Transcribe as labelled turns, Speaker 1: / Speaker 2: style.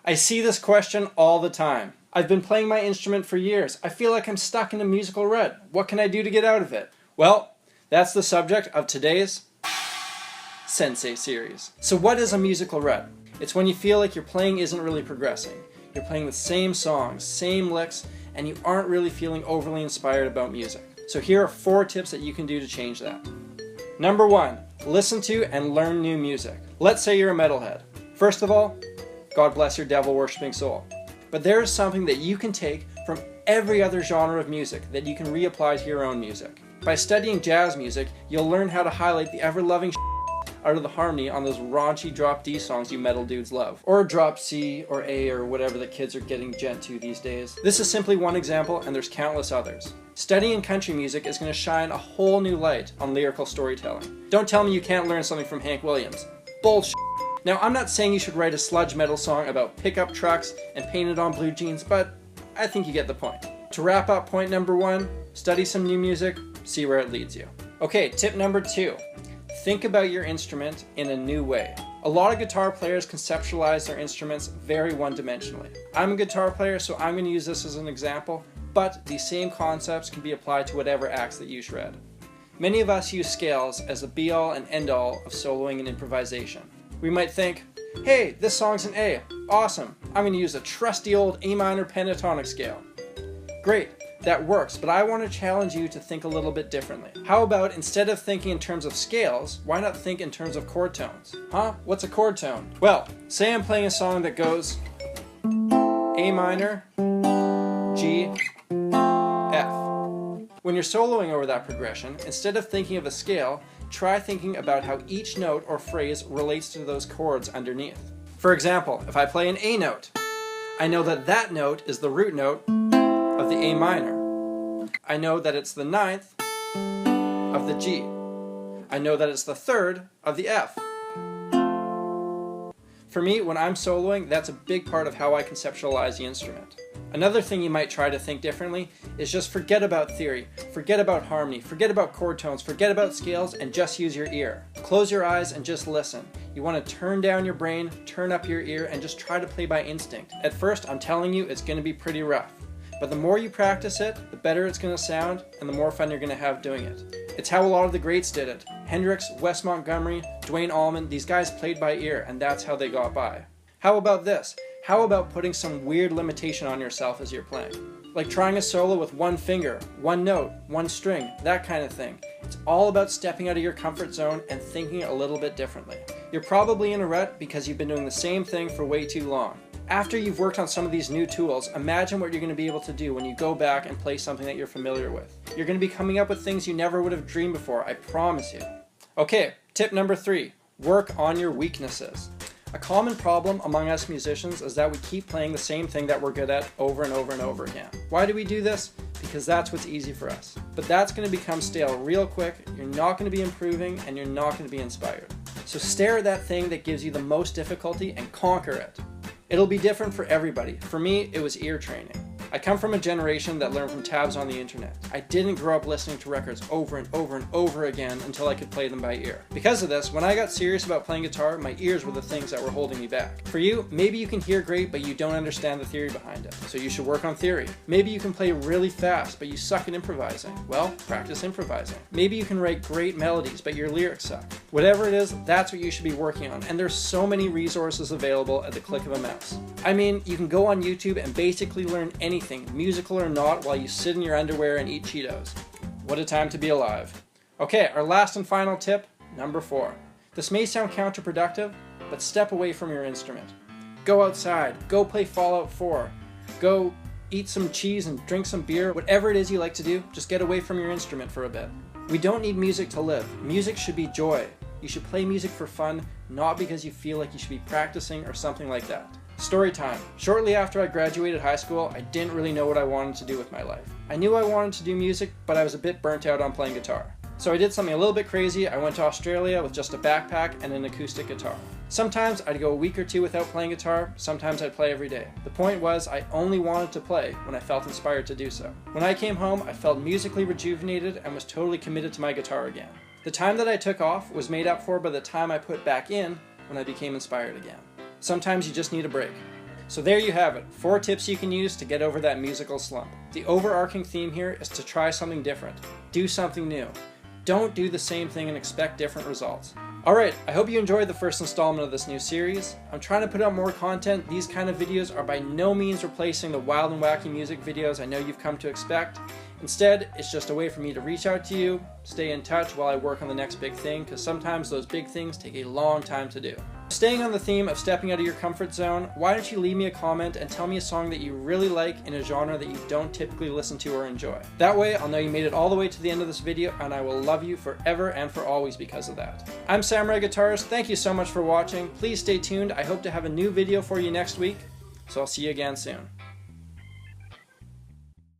Speaker 1: I see this question all the time. I've been playing my instrument for years. I feel like I'm stuck in a musical rut. What can I do to get out of it? Well, that's the subject of today's Sensei series. So what is a musical rut? It's when you feel like your playing isn't really progressing. You're playing the same songs, same licks, and you aren't really feeling overly inspired about music. So here are 4 tips that you can do to change that. Number 1, listen to and learn new music. Let's say you're a metalhead. First of all, God bless your devil-worshipping soul. But there is something that you can take from every other genre of music that you can reapply to your own music. By studying jazz music, you'll learn how to highlight the ever-loving out of the harmony on those raunchy drop D songs you metal dudes love. Or drop C or A or whatever the kids are getting gent to these days. This is simply one example and there's countless others. Studying country music is going to shine a whole new light on lyrical storytelling. Don't tell me you can't learn something from Hank Williams. Bullshit. Now I'm not saying you should write a sludge metal song about pickup trucks and paint it on blue jeans, but I think you get the point. To wrap up point number 1, study some new music, see where it leads you. Okay, tip number 2. Think about your instrument in a new way. A lot of guitar players conceptualize their instruments very one-dimensionally. I'm a guitar player, so I'm going to use this as an example, but these same concepts can be applied to whatever axe that you shred. Many of us use scales as the be-all and end-all of soloing and improvisation. We might think, hey, this song's an A, awesome, I'm going to use a trusty old A minor pentatonic scale. Great. That works, but I want to challenge you to think a little bit differently. How about instead of thinking in terms of scales, why not think in terms of chord tones? Huh? What's a chord tone? Well, say I'm playing a song that goes A minor, G, F. When you're soloing over that progression, instead of thinking of a scale, try thinking about how each note or phrase relates to those chords underneath. For example, if I play an A note, I know that that note is the root note of the A minor. I know that it's the 9th of the G. I know that it's the 3rd of the F. For me, when I'm soloing, that's a big part of how I conceptualize the instrument. Another thing you might try to think differently is just forget about theory, forget about harmony, forget about chord tones, forget about scales, and just use your ear. Close your eyes and just listen. You want to turn down your brain, turn up your ear, and just try to play by instinct. At first, I'm telling you, it's going to be pretty rough. But the more you practice it, the better it's going to sound, and the more fun you're going to have doing it. It's how a lot of the greats did it. Hendrix, Wes Montgomery, Duane Allman, these guys played by ear, and that's how they got by. How about this? How about putting some weird limitation on yourself as you're playing? Like trying a solo with one finger, one note, one string, that kind of thing. It's all about stepping out of your comfort zone and thinking a little bit differently. You're probably in a rut because you've been doing the same thing for way too long. After you've worked on some of these new tools, imagine what you're going to be able to do when you go back and play something that you're familiar with. You're going to be coming up with things you never would have dreamed before, I promise you. Okay, tip number 3, work on your weaknesses. A common problem among us musicians is that we keep playing the same thing that we're good at over and over and over again. Why do we do this? Because that's what's easy for us. But that's going to become stale real quick, you're not going to be improving, and you're not going to be inspired. So stare at that thing that gives you the most difficulty and conquer it. It'll be different for everybody. For me, it was ear training. I come from a generation that learned from tabs on the internet. I didn't grow up listening to records over and over and over again until I could play them by ear. Because of this, when I got serious about playing guitar, my ears were the things that were holding me back. For you, maybe you can hear great, but you don't understand the theory behind it. So you should work on theory. Maybe you can play really fast, but you suck at improvising. Well, practice improvising. Maybe you can write great melodies, but your lyrics suck. Whatever it is, that's what you should be working on, and there's so many resources available at the click of a mouse. I mean, you can go on YouTube and basically learn anything, musical or not, while you sit in your underwear and eat Cheetos. What a time to be alive. Okay, our last and final tip, number 4. This may sound counterproductive, but step away from your instrument. Go outside, go play Fallout 4, go eat some cheese and drink some beer, whatever it is you like to do, just get away from your instrument for a bit. We don't need music to live. Music should be joy. You should play music for fun, not because you feel like you should be practicing or something like that. Story time. Shortly after I graduated high school, I didn't really know what I wanted to do with my life. I knew I wanted to do music, but I was a bit burnt out on playing guitar. So I did something a little bit crazy. I went to Australia with just a backpack and an acoustic guitar. Sometimes I'd go a week or 2 without playing guitar, sometimes I'd play every day. The point was, I only wanted to play when I felt inspired to do so. When I came home, I felt musically rejuvenated and was totally committed to my guitar again. The time that I took off was made up for by the time I put back in when I became inspired again. Sometimes you just need a break. So there you have it, 4 tips you can use to get over that musical slump. The overarching theme here is to try something different. Do something new. Don't do the same thing and expect different results. Alright, I hope you enjoyed the first installment of this new series. I'm trying to put out more content. These kind of videos are by no means replacing the wild and wacky music videos I know you've come to expect. Instead, it's just a way for me to reach out to you, stay in touch while I work on the next big thing, because sometimes those big things take a long time to do. Staying on the theme of stepping out of your comfort zone, why don't you leave me a comment and tell me a song that you really like in a genre that you don't typically listen to or enjoy. That way I'll know you made it all the way to the end of this video, and I will love you forever and for always because of that. I'm Samurai Guitarist, thank you so much for watching. Please stay tuned, I hope to have a new video for you next week, so I'll see you again soon.